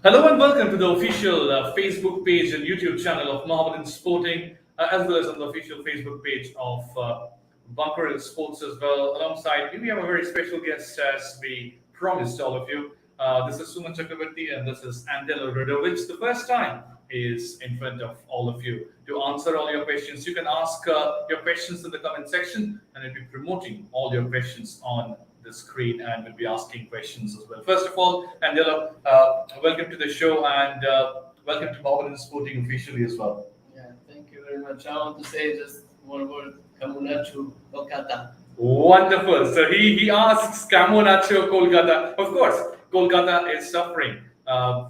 Hello and welcome to the official Facebook page and YouTube channel of Mohammedan Sporting, as well as on the official Facebook page of Bunker Hill Sports as well. Alongside me, we have a very special guest, as we promised all of you. This is Suman Chakravarti and this is Andjelo Rudovic. The first time he is in front of all of you to answer all your questions. You can ask your questions in the comment section, and we'll be promoting all your questions on the screen, and we'll be asking questions as well. First of all, Andjelo, welcome to the show, and welcome to Mohammedan Sporting officially as well. Yeah, thank you very much. I want to say just one word, Kamunachu Kolkata. Wonderful. So he asks Camonacho Kolkata. Of course, Kolkata is suffering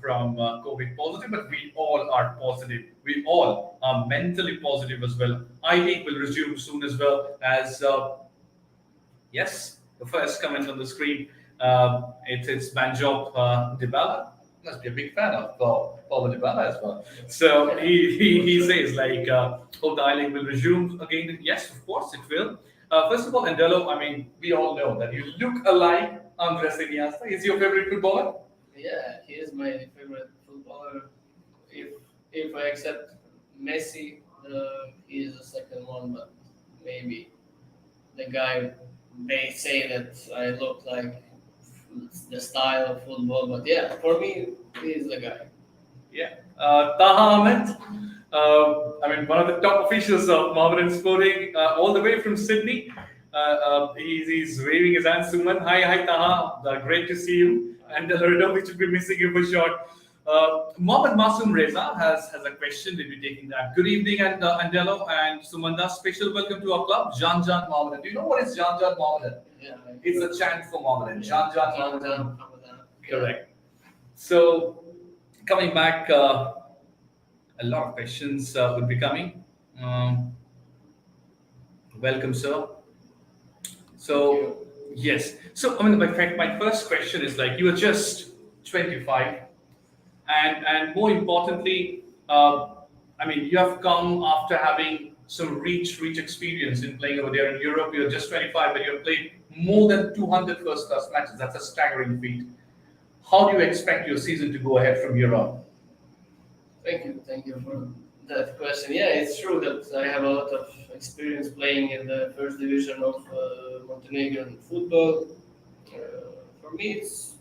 from COVID positive, but we all are positive. We all are mentally positive as well. I League will resume soon as well as yes, the first comment on the screen. It's Banjob Dybala. Must be a big fan of Paulo Dybala as well. So he says like, hope the I League will resume again. Yes, of course it will. First of all, Andjelo, I mean, we all know that you look alike Andres Iniesta. Is your favorite footballer? Yeah, he is my favorite footballer. If I accept Messi, he is the second one, but maybe the guy they say that I look like the style of football. But yeah, for me, he is the guy. Yeah. Taha Ahmed. I mean, one of the top officials of Mohammedan Sporting, all the way from Sydney. He's waving his hand. Suman, hi, Taha. Great to see you. And Rudovic will be missing you for sure. Mohammed Masoom Reza has a question. We'll be taking that. Good evening, Andjelo and Sumanda. Special welcome to our club, Jan Jan Mohammedan. Do you know what is Jan Jan Mohammedan? Yeah, It's a chant for Mohammedan. Jan Jan Mohammedan. Ramadan. Correct. So, coming back, a lot of questions will be coming. Welcome, sir. So, yes. So, I mean, my first question is like, you are just 25, and more importantly, I mean, you have come after having some reach experience in playing over there in Europe. You're just 25, but you've played more than 200 first-class matches. That's a staggering feat. How do you expect your season to go ahead from here on? Thank you for that question. Yeah, it's true that I have a lot of experience playing in the first division of Montenegrin football. For me, it's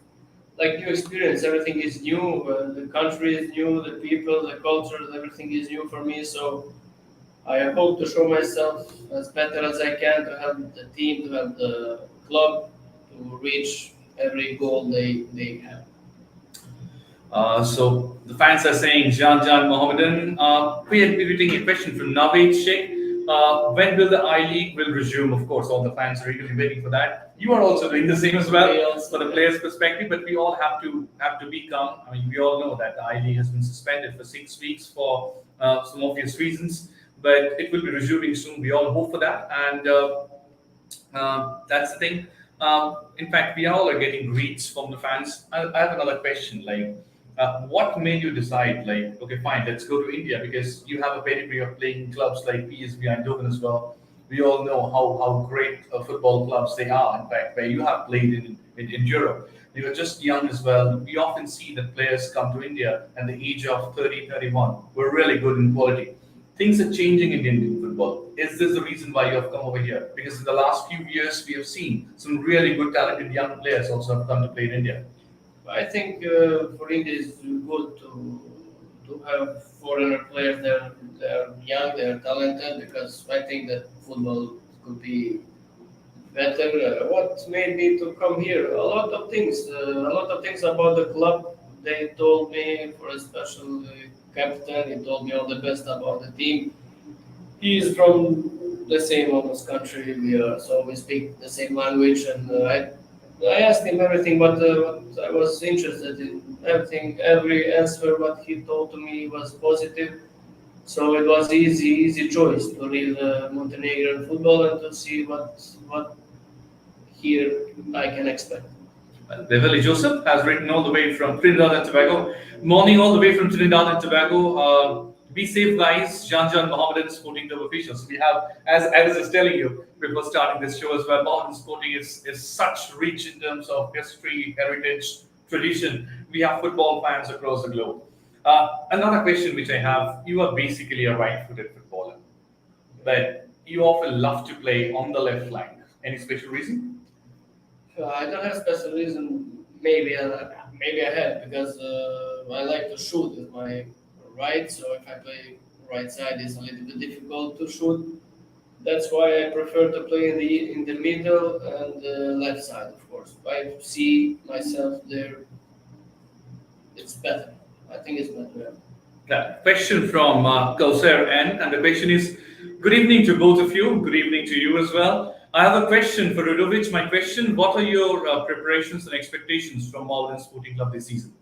like new experience. Everything is new. The country is new. The people, the culture, everything is new for me. So I hope to show myself as better as I can to have the team, to have the club, to reach every goal they have. So the fans are saying Jan Jan Mohammedan. We are getting a question from Naveed Sheikh. When will the I League will resume? Of course, all the fans are eagerly waiting for that. You are also doing the same as well for the players' perspective, but we all have to be calm. I mean, we all know that the I League has been suspended for 6 weeks for some obvious reasons, but it will be resuming soon. We all hope for that, and that's the thing. In fact, we all are getting greets from the fans. I have another question. Like, what made you decide? Like, okay, fine, let's go to India because you have a pedigree of playing in clubs like PSV Eindhoven as well. We all know how great football clubs they are. In fact, where you have played in Europe, you were just young as well. We often see that players come to India at the age of 30, 31. We're really good in quality. Things are changing in Indian football. Is this the reason why you have come over here? Because in the last few years, we have seen some really good, talented young players also have come to play in India. I think for India it's good to have foreigner players. They're young, they're talented. Because I think that football could be better. What made me to come here? A lot of things. A lot of things about the club. They told me for a special captain. He told me all the best about the team. He is from the same almost country we are, so we speak the same language. And I asked him everything, but what I was interested in everything, every answer what he told to me was positive. So it was easy choice to leave Montenegrin football and to see what here I can expect. Beverly Joseph has written all the way from Trinidad and Tobago. Morning, all the way from Trinidad and Tobago. Be safe, guys. Jan Jan Mohammedan Sporting Club officials. We have, as I was just telling you before starting this show as well, Mohammedan Sporting is such rich in terms of history, heritage, tradition. we have football fans across the globe. Another question which I have: you are basically a right-footed footballer, but you often love to play on the left flank. Any special reason? I don't have special reason. Maybe I have because I like to shoot with my right. So if I play right side, it's a little bit difficult to shoot. That's why I prefer to play in the middle and the left side. Of course, if I see myself there, it's better. I think it's better. Yeah. Question from Kauser N, and the question is: good evening to both of you. Good evening to you as well. I have a question for Rudovic. My question: what are your preparations and expectations from Malden Sporting Club this season?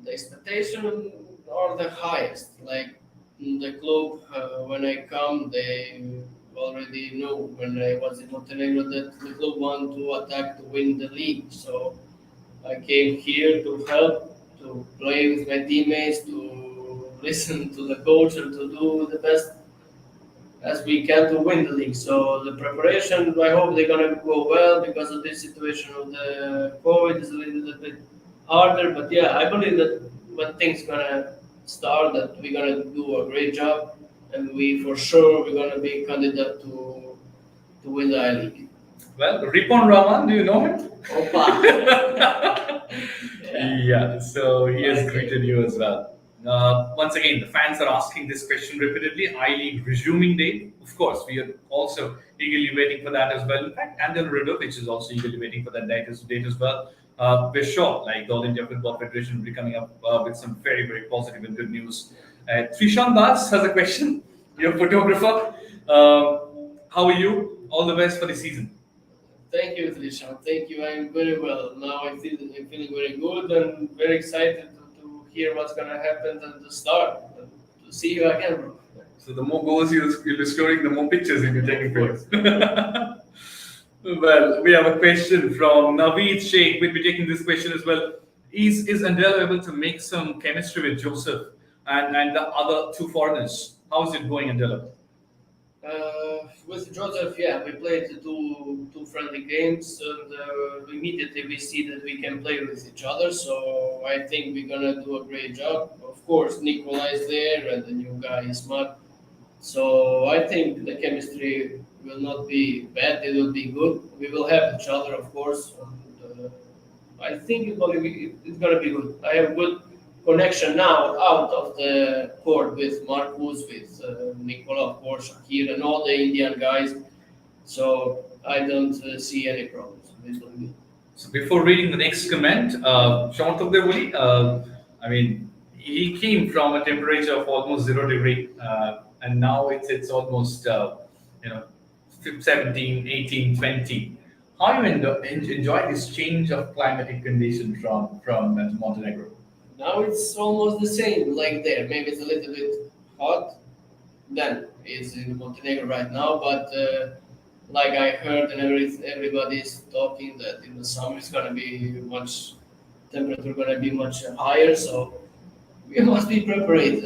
The expectation are the highest. Like the club, when I come, they already know when I was in Montenegro that the club want to attack to win the league. So I came here to help, to play with my teammates, to listen to the coach, and to do the best as we can to win the league. So the preparation, I hope they're gonna go well because of this situation of the COVID is a little bit harder. But yeah, I believe that when things gonna start, that we're gonna do a great job, and we for sure we're gonna be candidate to win the I League. Well, Ripon Rahman, do you know him? Opa. Yeah. Yeah, so he has Okay. greeted you as well. Once again, the fans are asking this question repeatedly. I League resuming date. Of course, we are also eagerly waiting for that as well. In fact, Andjelo Rudovic is also eagerly waiting for that date as well. We're sure, like the All India Football Federation will be coming up with some very, very positive and good news. Trishan Das has a question. You're a photographer. How are you? All the best for the season. Thank you, Trisha. Thank you. I'm very well. Now I'm feeling very good and very excited to hear what's gonna happen and to start and to see you again, bro. So the more goals you're scoring, the more pictures you'll be taking for us. Well, we have a question from Naveed Sheikh. We'll be taking this question as well. Is Andela able to make some chemistry with Joseph and the other two foreigners? How's it going, Andela? With Joseph, yeah, we played the two friendly games, and immediately we see that we can play with each other. So I think we're gonna do a great job. Of course, Nicola is there, and the new guy is Mark. So I think the chemistry will not be bad. It will be good. We will have each other, of course. And, I think it's gonna be good. I have good connection now out of the court with Marcus, with Nicola, of course, Shakir, and all the Indian guys. So I don't see any problems. It's gonna be good. So before reading the next comment, Sean Togdevuli, I mean, he came from a temperature of almost 0 degree, and now it's almost you know 17, 18, 20. How you enjoy this change of climatic condition from Montenegro? Now it's almost the same, like there. Maybe it's a little bit hot than it's in Montenegro right now, but like I heard and everybody's talking that in the summer it's gonna be much temperature gonna be much higher, so we must be prepared.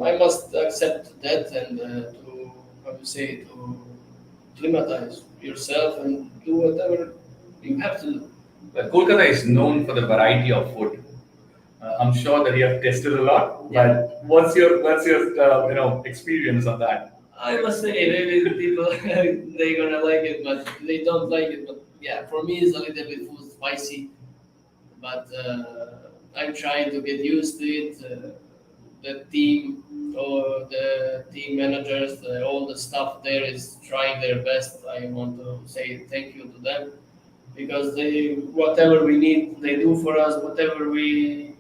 I must accept that and to how to say to climatize yourself and do whatever you have to do. Well, Kolkata is known for the variety of food. I'm sure that you have tasted a lot, Yeah. but what's your experience on that? I must say, maybe the people they're gonna like it, but they don't like it. But yeah, for me, it's a little bit too spicy. But I'm trying to get used to it. The team or the team managers, all the staff there is trying their best. I want to say thank you to them because they whatever we need, they do for us. Whatever we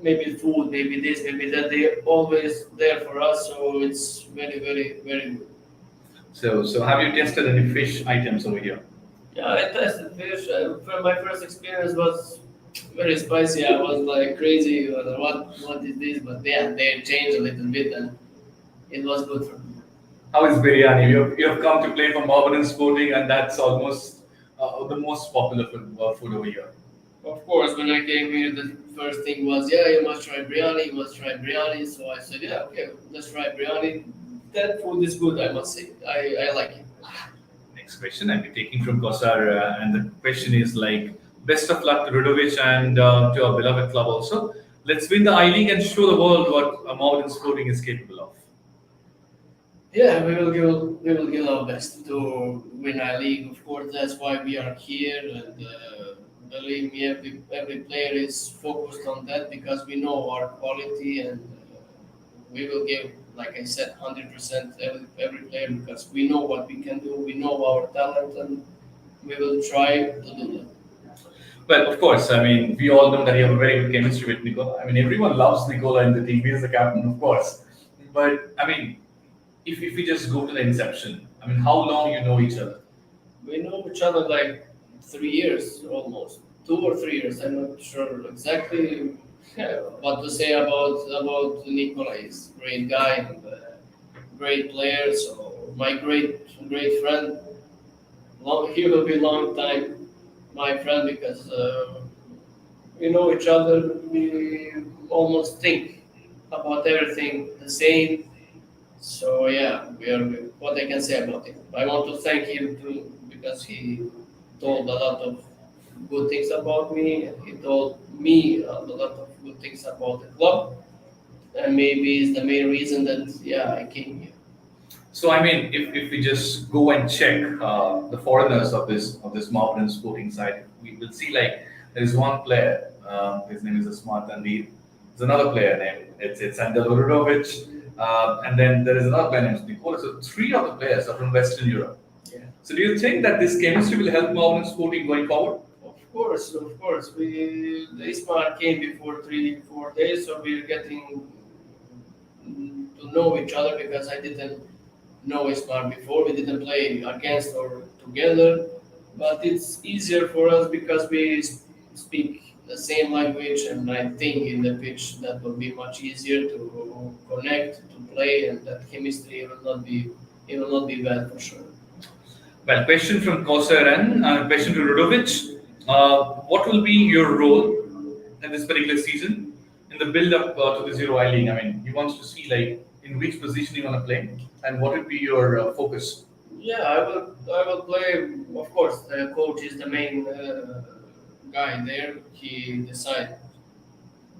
maybe food, maybe this, maybe that, they're always there for us. So it's very, very, very good. So have you tested any fish items over here? Yeah, I tested fish. My first experience was very spicy. I was like crazy. What is this? But yeah, they changed a little bit, and it was good for me. How is biryani? You have come to play for Mohammedan Sporting, and that's almost the most popular food over here. Of course, when I came here, the first thing was, yeah, you must try biryani. You must try biryani. So I said, yeah, okay, let's try biryani. That food is good, I must say. I like it. Next question I'll be taking from Kosar, and the question is like Best of luck to Rudovic and to our beloved club also. Let's win the I League and show the world what a modern sporting is capable of. Yeah, we will give our best to win our league. Of course, that's why we are here, and believe me, every player is focused on that because we know our quality, and we will give, like I said, 100% every player because we know what we can do. We know our talent, and we will try to do that. Well, of course, I mean, we all know that you have a very good chemistry with Nicola. I mean, everyone loves Nicola in the team. He is the captain, of course. But, I mean, if we just go to the inception, I mean, how long you know each other? We know each other like 3 years almost, 2 or 3 years. I'm not sure exactly what to say about Nikola. He's a great guy and great player. So my great friend. He will be long time my friend because we know each other. We almost think about everything the same. So yeah, we are. What I can say about him. I want to thank him too because he told a lot of good things about me, and he told me a lot of good things about the club, and maybe is the main reason that yeah I came here. So, I mean, if we just go and check the foreigners of this modern sporting side, we will see like there is one player. His name is Asmat Tandir. There's another player named it's Andjelo Rudovic, and then there is another player named Nicola. So three of the players are from Western Europe. Yeah. So do you think that this chemistry will help modern sporting going forward? Of course. The Ismail came before 3 4 days, so we're getting to know each other because I didn't know Ismail before. We didn't play against or together, but it's easier for us because we speak the same language, and I think in the pitch that will be much easier to connect, to play, and that chemistry will not be bad for sure. Well, question from Kosaran, question to Rudovic. What will be your role in this particular season in the build-up to the Zero I League? I mean, he wants to see like in which position you want to play and what would be your focus. Yeah, I will play. Of course, the coach is the main guy there. He decide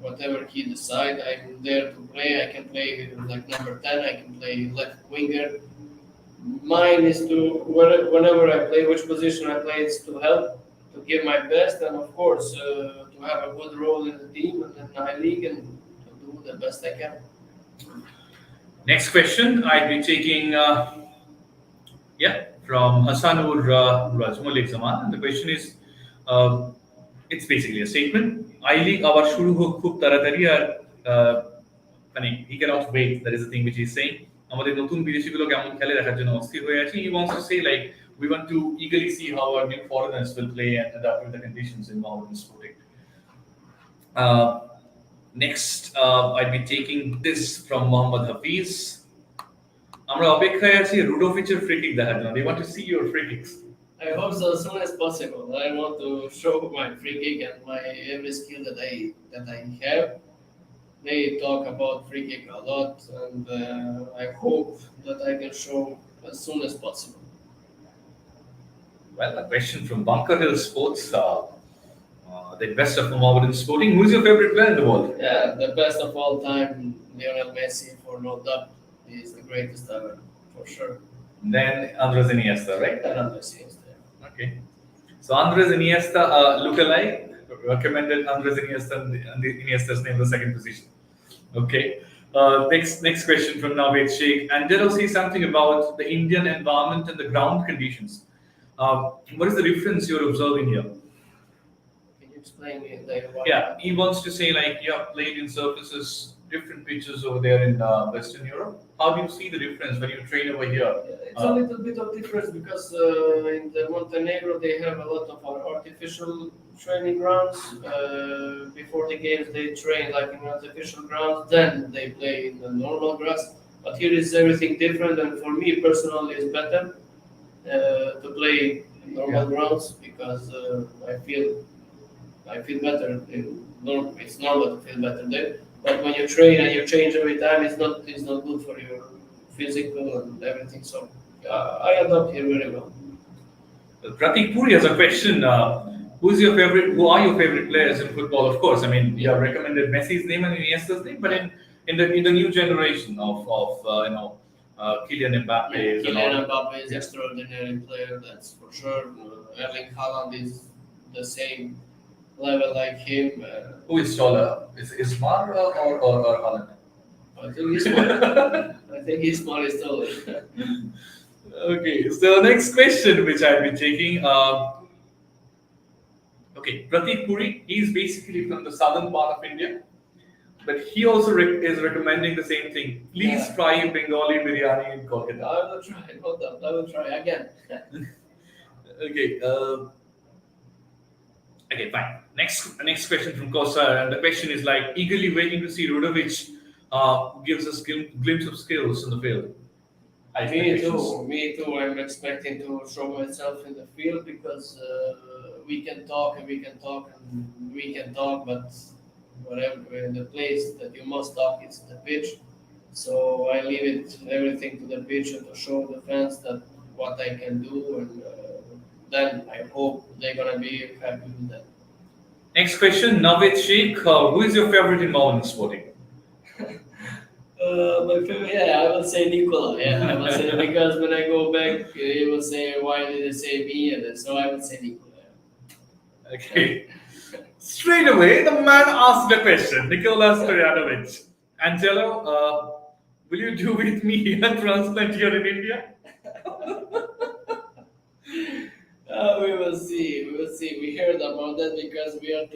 whatever he decide. I'm there to play. I can play like number 10. I can play left winger. Mine is to whenever I play, which position I play, is to help, to give my best, and of course to have a good role in the team and in my league, and to do the best I can. Next question, I'd be taking yeah from Hasanur Rajmalik Zaman, and the question is, uh, it's basically a statement. I league our shuru ho khub taratari আর মানে he cannot wait. That is the thing which he's saying. আমাদের নতুন বিদেশিগুলো কেমন খেলে দেখার জন্য অস্থির হয়ে আছি. He wants to say like we want to eagerly see how our new foreigners will play and adapt with the conditions involved in sporting. Uh, Next, I'd be taking this from Mohammad Hafiz. আমরা অপেক্ষায় আছি রুডোভিচের free kick দেখার জন্য. They want to see your free kicks. I hope so as soon as possible. I want to show my free kick and my every skill that I have. They talk about free kick a lot, and I hope that I can show as soon as possible. Well, a question from Bunker Hill Sports, the investor from Modern Sporting. Who's your favorite player in the world? Yeah, the best of all time, Lionel Messi, for no doubt. He is the greatest ever, for sure. Then Andres Iniesta, right? Lionel Messi is there. Okay. So Andres Iniesta, lookalike, recommended Andres Iniesta and the Iniesta's name the second position. Okay. Next question from Naved Sheikh. Andjelo says something about the Indian environment and the ground conditions. What is the difference you're observing here? Can you explain me later what? Yeah, he wants to say like you have played in surfaces, different pitches over there in Western Europe. How do you see the difference when you train over here? It's a little bit of difference because in the Montenegro they have a lot of artificial training grounds. Before the games they train like in artificial grounds, then they play in the normal grass. But here is everything different, and for me personally, it's better to play in normal grounds because I feel better. It's normal to feel better there. But when you train and you change every time, it's not good for your physical and everything. So I adapt here very well. Pratik Puri has a question. Who's your favorite? Who are your favorite players in football? Of course, I mean you have recommended Messi's name and Iniesta's name, but in the new generation of Kylian Yeah, Mbappe and Kylian all. Mbappe is Yeah. extraordinary player, that's for sure. Erling Haaland is the same level like him. Who is taller? Is Mar or Haaland? I think he's smart. I think he's smart is taller. Okay, so next question which I'll be taking. Okay, Pratik Puri, he's basically from the southern part of India, but he also is recommending the same thing. Please Yeah. try Bengali biryani in Kolkata. I will try. Hold up. I will try again. Okay, okay, fine. Next question from Kosa, and the question is like eagerly waiting to see Rudovic gives us glimpse of skills in the field. Me Expectations. too. Me too. I'm expecting to show myself in the field because we can talk and we can talk and we can talk, but whatever in the place that you must talk is the pitch. So I leave it everything to the pitch and to show the fans that what I can do, and then I hope they're gonna be happy with that. Next question, Navid Sheikh, who is your favorite in modern sporting? My favorite, yeah, I will say Nicola. Yeah, I will say because when I go back, he will say, "Why did they say me?" And then, so I will say Nicola. Okay. Straight away, the man asked the question, Nikola Stojanovic. Angelo, will you do with me a transplant here in India? We will see. We will see. We heard about that because we are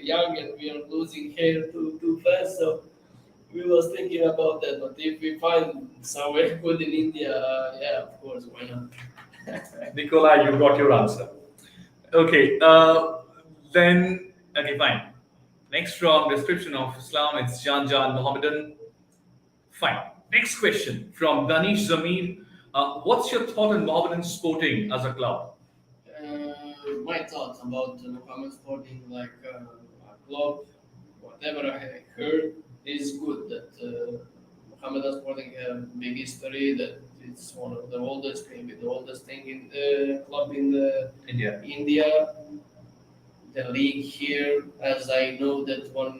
young and we are losing hair too fast. So we was thinking about that. But if we find somewhere good in India, yeah, of course, why not? Nicola, you got your answer. Okay, okay, fine. Next from description of Islam, it's Jan Jan Mohammedan. Fine. Next question from Danish Zamir. What's your thought on Mohammedan sporting as a club? My thoughts about Muhammad Sporting, like a club, whatever I heard, is good. That Muhammad Sporting have big history. That it's one of the oldest, maybe the oldest thing in the club in the India. India. The league here, as I know that one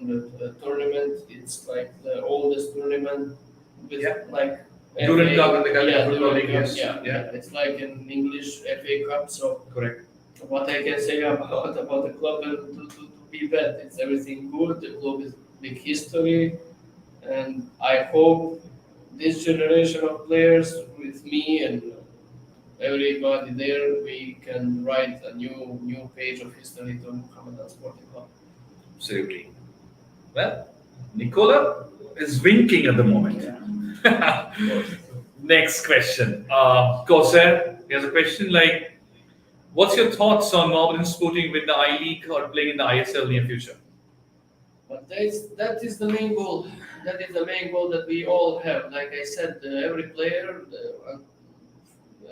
tournament, it's like the oldest tournament with Yeah. like Durand Cup FA, and the Calcutta yeah, Football Durand League, Cup, yes. yeah, Yeah, yeah. It's like an English FA Cup. So correct. what I can say about the club and to be bad, it's everything good. The club is big history, and I hope this generation of players with me and everybody there, we can write a new page of history to Muhammad Sporting Club. Absolutely. Well, Nicola is winking at the moment. Of course. Next question. Corsair, here's a question like, what's your thoughts on Mohammedan sporting with the I League or playing in the ISL near future? But that is the main goal. That is the main goal that we all have. Like I said, every player,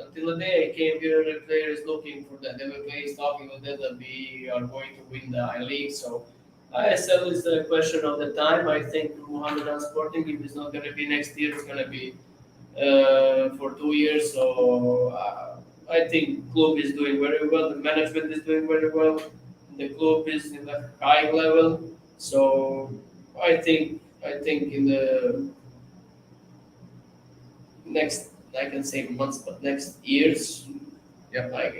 until the day I came here, every player is looking for that. Every player is talking about that we are going to win the I League. So ISL is a question of the time. I think Mohammedan Sporting, if it's not going to be next year, it's going to be for 2 years. So I think club is doing very well. The management is doing very well. The club is in a high level. So I think in the next, I can say months, but next years, Yeah. like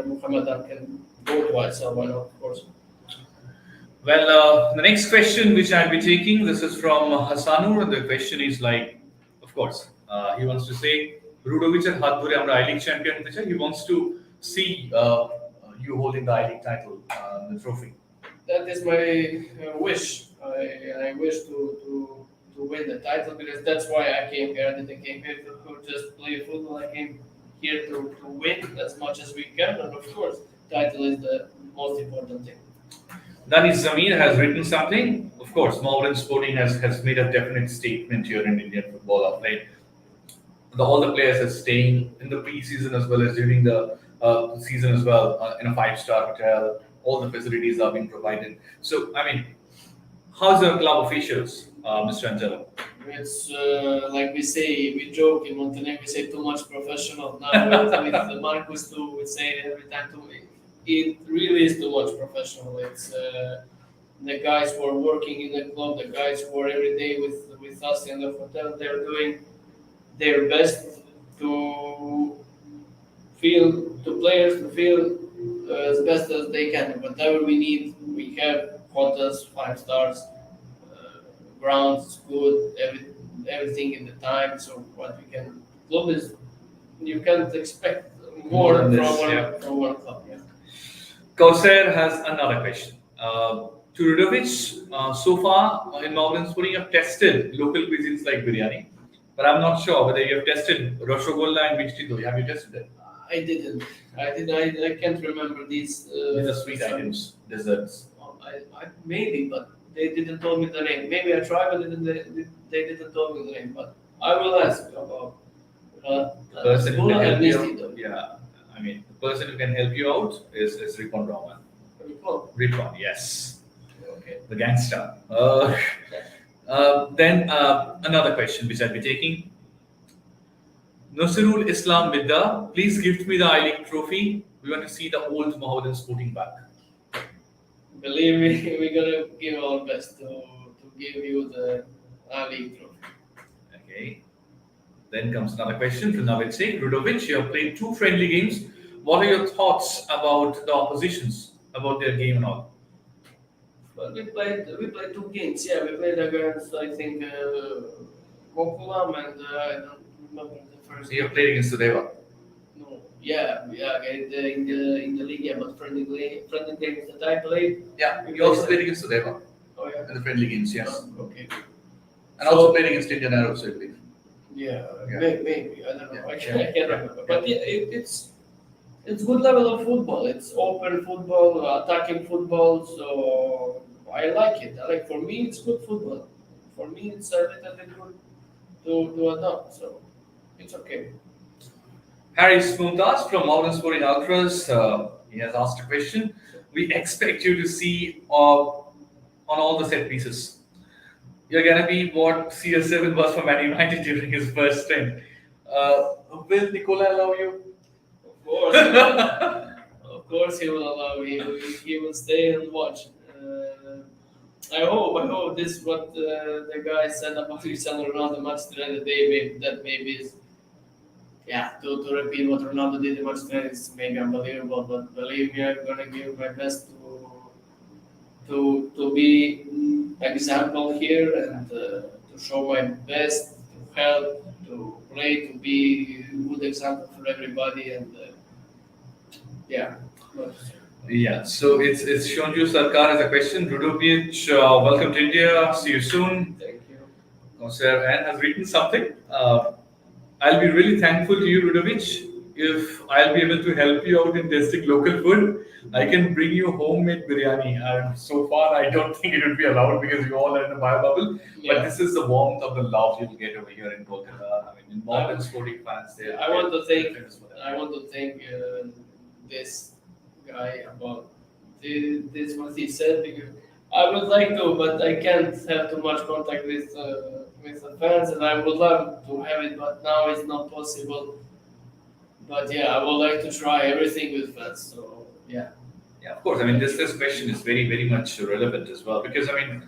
Muhammadan can go twice. So why not? Of course. Well, the next question which I'll be taking, this is from Hasanur, and the question is like, of course, he wants to say, Rudovic and Hathuri, আমরা I League champion হতে চাই. He wants to see you holding the I League title, the trophy. That is my wish. I wish to win the title because that's why I came here. I didn't came here to just play football. I came here to win as much as we can, and of course, title is the most important thing. Danis Zamir has written something. Of course, Mohammedan Sporting has made a definite statement here in Indian football of late. All the players are staying in the pre-season as well as during the season as well in a five-star hotel. All the facilities are being provided. So, I mean, how's the club officials, Mr. Angelo? It's like we say, we joke in Montenegro, we say too much professional. Now with the Marcus too, we say every time to it really is too much professional. It's the guys who are working in the club, the guys who are every day with us in the hotel. They're doing their best to feel to players to feel as best as they can. Whatever we need, we have hotels, 5 stars, uh, grounds good, everything in the time. So what we can club is you can't expect More more than from this, yeah. one club. Yeah. Kauser has another question. To Rudovic, so far in Malvern Sporting, you have tested local cuisines like biryani, but I'm not sure whether you have tested Rasgulla and Mishti Doi. Have you tested it? I didn't. I did. I can't remember these. These are sweet items, desserts. Maybe, but they didn't tell me the name. Maybe I tried, but they didn't tell me the name. But I will ask about The person who can Sgula help and you Misty out, though. yeah, I mean, the person who can help you out is Ripon Raman. Oh, Ripon, yes, okay. the gangster. Then another question which I'll be taking. Nasirul Islam Midda, please gift me the I League trophy. We want to see the old Mohammedan Sporting back. Believe me, we're gonna give our best to give you the league trophy. Okay. Then comes another question from Navid Singh. Rudovic, you have played two friendly games. What are your thoughts about the oppositions, about their game and all? But we played 2 games. Yeah, we played against I think Kokulam and I don't remember the first You have game. played against Sudeva. No, yeah, in the league, yeah, but friendly games that I played. Yeah, We you also played played against Sudeva Oh yeah. in the friendly games, yes. Okay. And also So- played against Indian Arrows, I believe. Yeah, Yeah. maybe I don't know. Yeah, I can't yeah, remember. yeah. But yeah, it's good level of football. It's open football, attacking football. So I like it. For me, it's good football. For me, it's a little bit good to adopt. So it's okay. Harry Smuntas from Modern Sporting Ultras, he has asked a question. We expect you to see on all the set pieces. You're going to be what CR7 was for Man United during his first stint. Will Nicola allow you? Of course, of course, he will allow me. He will stay and watch. I hope this is what the guy said about Cristiano Ronaldo match today. That maybe is to repeat what Ronaldo did in match today is maybe unbelievable. But believe me, I'm gonna give my best to be example here and to show my best, to help, to play, to be a good example for everybody, and yeah. But, Yeah, so it's Shonju Sarkar has a question. Rudovic, welcome to India. See you soon. thank you. Sir Anne has written something. I'll be really thankful to you, Rudovic, if I'll be able to help you out in testing local food. I can bring you homemade biryani. And so far, I don't think it would be allowed because you all are in a bio bubble. Yeah. But this is the warmth of the love you'll get over here in Kolkata. I mean, in modern sporting fans, there. I want to thank famous for that. I want to thank this guy about this what he said because I would like to, but I can't have too much contact with the fans, and I would love to have it, but now it's not possible. But yeah, I would like to try everything with fans. So yeah, Yeah, of course. I mean, this question is very much relevant as well because I mean,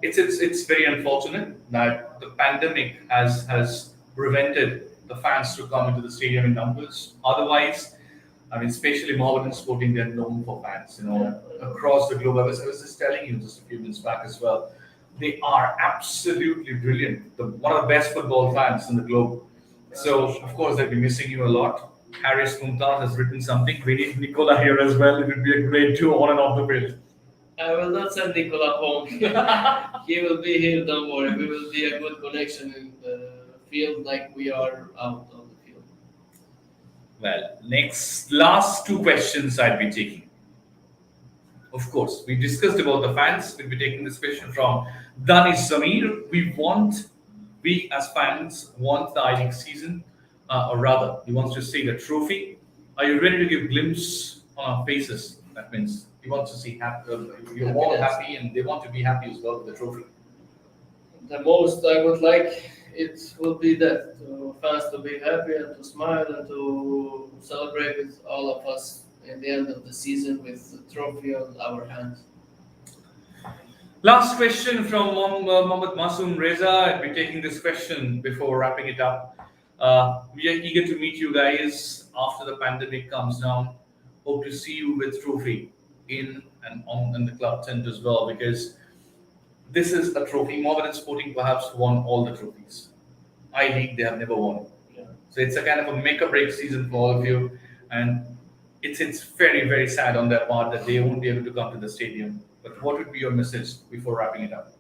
it's very unfortunate that the pandemic has prevented the fans to come into the stadium in numbers. Otherwise, I mean, especially Mohammedan Sporting, they're known for fans. You know, across the globe. I was just telling you just a few minutes back as well. They are absolutely brilliant. One of the best football fans in the globe. So, of course, they'll be missing you a lot. Harris Mumtaz has written something. We need Nicola here as well. It would be a great duo on and off the field. I will not send Nicola home. He will be here. Don't worry. We will be a good connection in the field, like we are out on the field. Well, last two questions I'll be taking. Of course, we discussed about the fans. We'll be taking this question from Danis Zamir. We as fans want the I League season, or rather, he wants to see the trophy. Are you ready to give glimpse on our faces? That means he wants to see you're all Happiness. happy, and they want to be happy as well with the trophy. The most I would like it will be that to fans to be happy and to smile and to celebrate with all of us at the end of the season with the trophy on our hands. Last question from Mohammed Masoom Reza. I'll be taking this question before wrapping it up. We are eager to meet you guys after the pandemic comes down. Hope to see you with trophy in and on in the club tent as well, because this is a trophy. Mohammedan Sporting perhaps won all the trophies. I League they have never won. Yeah. So it's a kind of a make or break season for all of you, and it's very sad on their part that they won't be able to come to the stadium. But what would be your message before wrapping it up?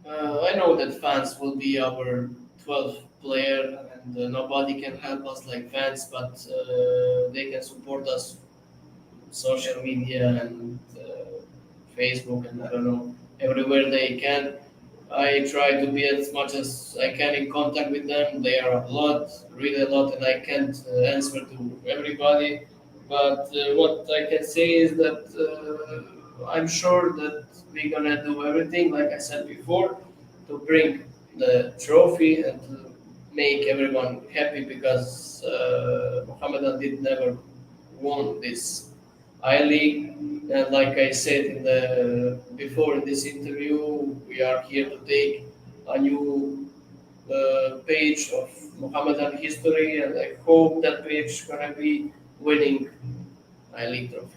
I know that fans will be our 12th player, and nobody can help us like fans, but they can support us social media and Facebook and I don't know everywhere they can. I try to be as much as I can in contact with them. They are a lot, really a lot, and I can't answer to everybody. But what I can say is that I'm sure that we're gonna do everything, like I said before, to bring the trophy and to make everyone happy because Mohammedan did never won this I League. And like I said in the before in this interview, we are here to take a new page of Mohammedan history, and I hope that page gonna be winning I League trophy.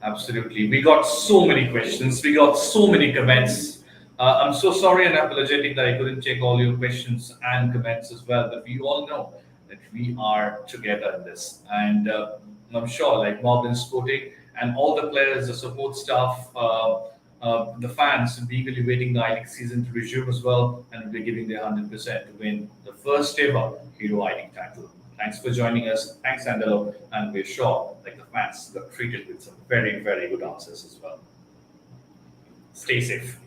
Absolutely. We got so many questions. We got so many comments. I'm so sorry and apologetic that I couldn't take all your questions and comments as well. But we all know that we are together in this. And I'm sure, like Mob and Sporting and all the players, the support staff, the fans will be eagerly waiting the I-League season to resume as well. And will be giving their 100% to win the first ever Hero I-League title. Thanks for joining us. Thanks, Andjelo. And we're sure, like the fans, got treated with some very good answers as well. Stay safe.